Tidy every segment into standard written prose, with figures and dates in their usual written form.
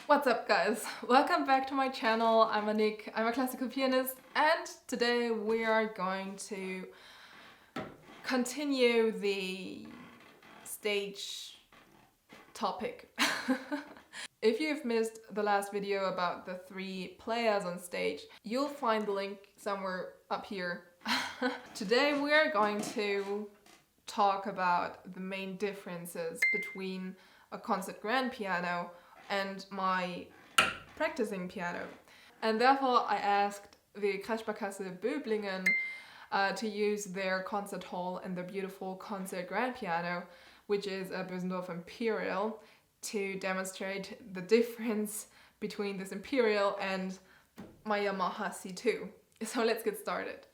What's up, guys? Welcome back to my channel. I'm Anik, I'm a classical pianist, and today we are going to continue the stage topic. If you've missed the last video about the 3 players on stage, you'll find the link somewhere up here. Today we are going to talk about the main differences between a concert grand piano and my practicing piano. And therefore I asked the Kreissparkasse Böblingen to use their concert hall and their beautiful concert grand piano, which is a Bösendorfer Imperial, to demonstrate the difference between this Imperial and my Yamaha C2. So let's get started.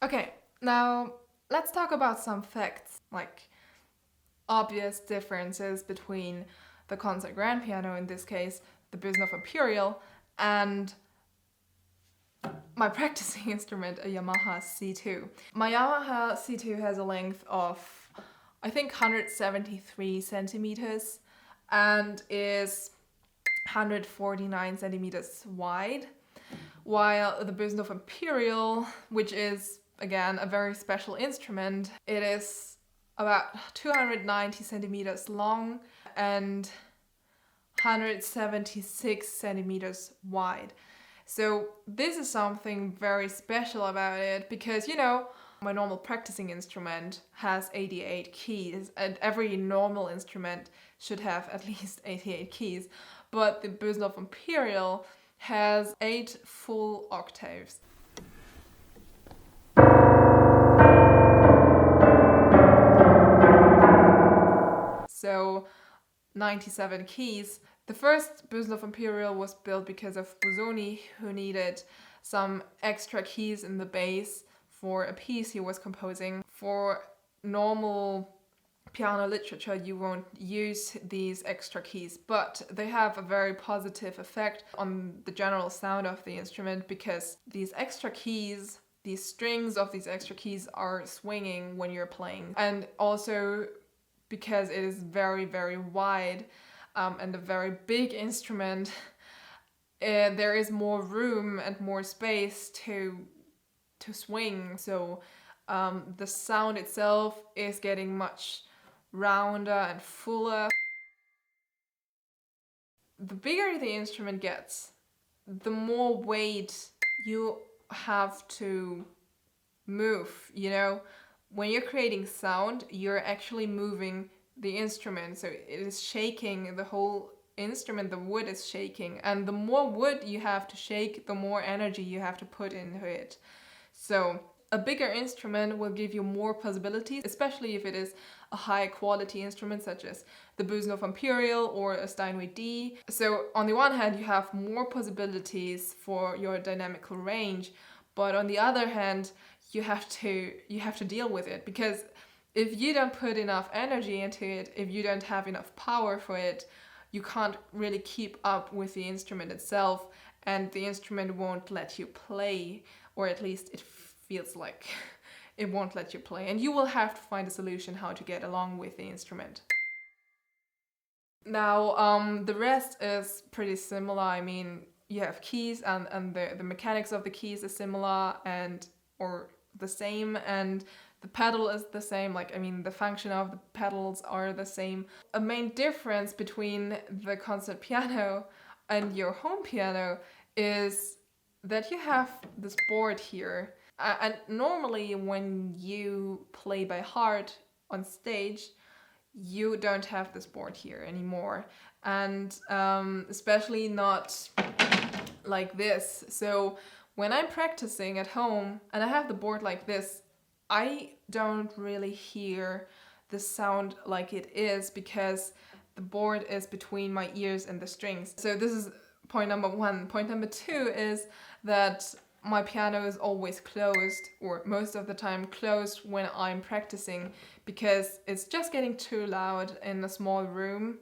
Okay, now let's talk about some facts, like obvious differences between the concert grand piano, in this case the Bösendorfer Imperial, and my practicing instrument, a Yamaha C2. My Yamaha C2 has a length of, I think, 173 centimeters and is 149 centimeters wide, while the Bösendorfer Imperial, which is again a very special instrument, it is about 290 centimeters long and 176 centimeters wide. So this is something very special about it because, you know, my normal practicing instrument has 88 keys, and every normal instrument should have at least 88 keys, but the Bösendorfer Imperial has 8 full octaves. So 97 keys. The first Bösendorfer Imperial was built because of Busoni, who needed some extra keys in the bass for a piece he was composing. For normal piano literature, you won't use these extra keys, but they have a very positive effect on the general sound of the instrument because these extra keys, these strings of these extra keys are swinging when you're playing. And also because it is very, very wide and a very big instrument, there is more room and more space to swing. So the sound itself is getting much rounder and fuller. The bigger the instrument gets, the more weight you have to move, you know? When you're creating sound, you're actually moving the instrument, so it is shaking the whole instrument, the wood is shaking, and the more wood you have to shake, the more energy you have to put into it. So a bigger instrument will give you more possibilities, especially if it is a high quality instrument such as the Bösendorfer Imperial or a Steinway D. So on the one hand, you have more possibilities for your dynamical range, but on the other hand, you have to deal with it, because if you don't put enough energy into it, if you don't have enough power for it, you can't really keep up with the instrument itself, and the instrument won't let you play, or at least it feels like it won't let you play, and you will have to find a solution how to get along with the instrument. Now, the rest is pretty similar. I mean, you have keys, and the mechanics of the keys is similar or the same, and the pedal is the same. Like, I mean, the function of the pedals are the same. A main difference between the concert piano and your home piano is that you have this board here. And normally when you play by heart on stage, you don't have this board here anymore. And especially not like this. So When I'm practicing at home and I have the board like this, I don't really hear the sound like it is because the board is between my ears and the strings. So this is point number one. Point number two is that my piano is always closed, or most of the time closed when I'm practicing, because it's just getting too loud in a small room,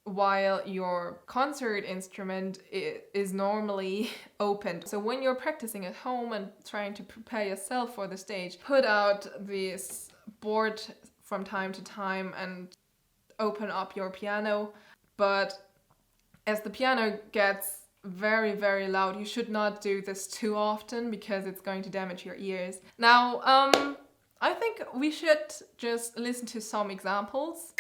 while your concert instrument is normally opened. So when you're practicing at home and trying to prepare yourself for the stage, put out this board from time to time and open up your piano. But as the piano gets very, very loud, you should not do this too often because it's going to damage your ears. Now, I think we should just listen to some examples.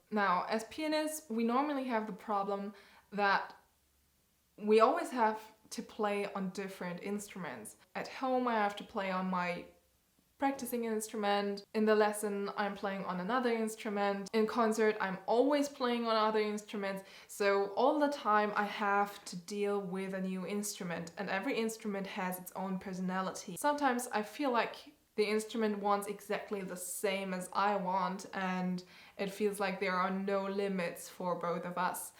Now, as pianists, we normally have the problem that we always have to play on different instruments. At home, I have to play on my practicing instrument. In the lesson, I'm playing on another instrument. In concert, I'm always playing on other instruments. So all the time I have to deal with a new instrument, and every instrument has its own personality. Sometimes I feel like the instrument wants exactly the same as I want, and it feels like there are no limits for both of us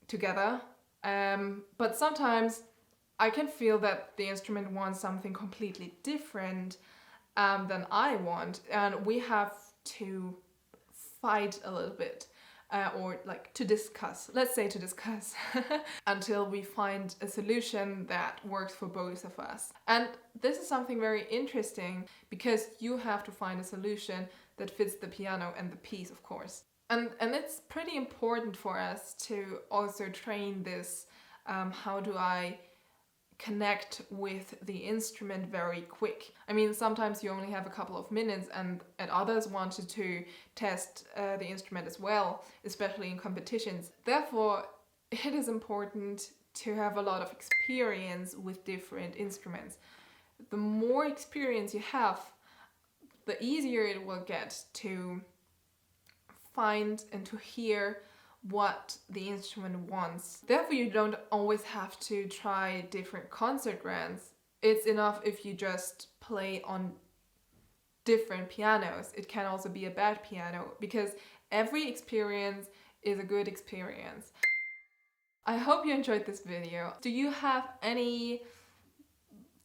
together. But sometimes I can feel that the instrument wants something completely different than I want, and we have to fight a little bit, or like to discuss, let's say to discuss, until we find a solution that works for both of us. And this is something very interesting because you have to find a solution that fits the piano and the piece, of course. And it's pretty important for us to also train this, how do I connect with the instrument very quick. I mean, sometimes you only have a couple of minutes, and others wanted to test the instrument as well, especially in competitions. Therefore, it is important to have a lot of experience with different instruments. The more experience you have, the easier it will get to find and to hear what the instrument wants. Therefore, you don't always have to try different concert brands. It's enough if you just play on different pianos. It can also be a bad piano, because every experience is a good experience. I hope you enjoyed this video. Do you have any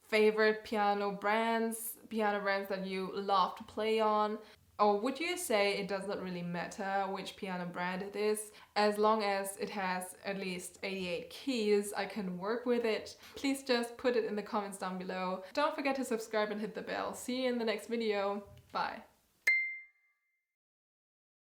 favorite piano brands that you love to play on? Or would you say it does not really matter which piano brand it is? As long as it has at least 88 keys, I can work with it. Please just put it in the comments down below. Don't forget to subscribe and hit the bell. See you in the next video. Bye.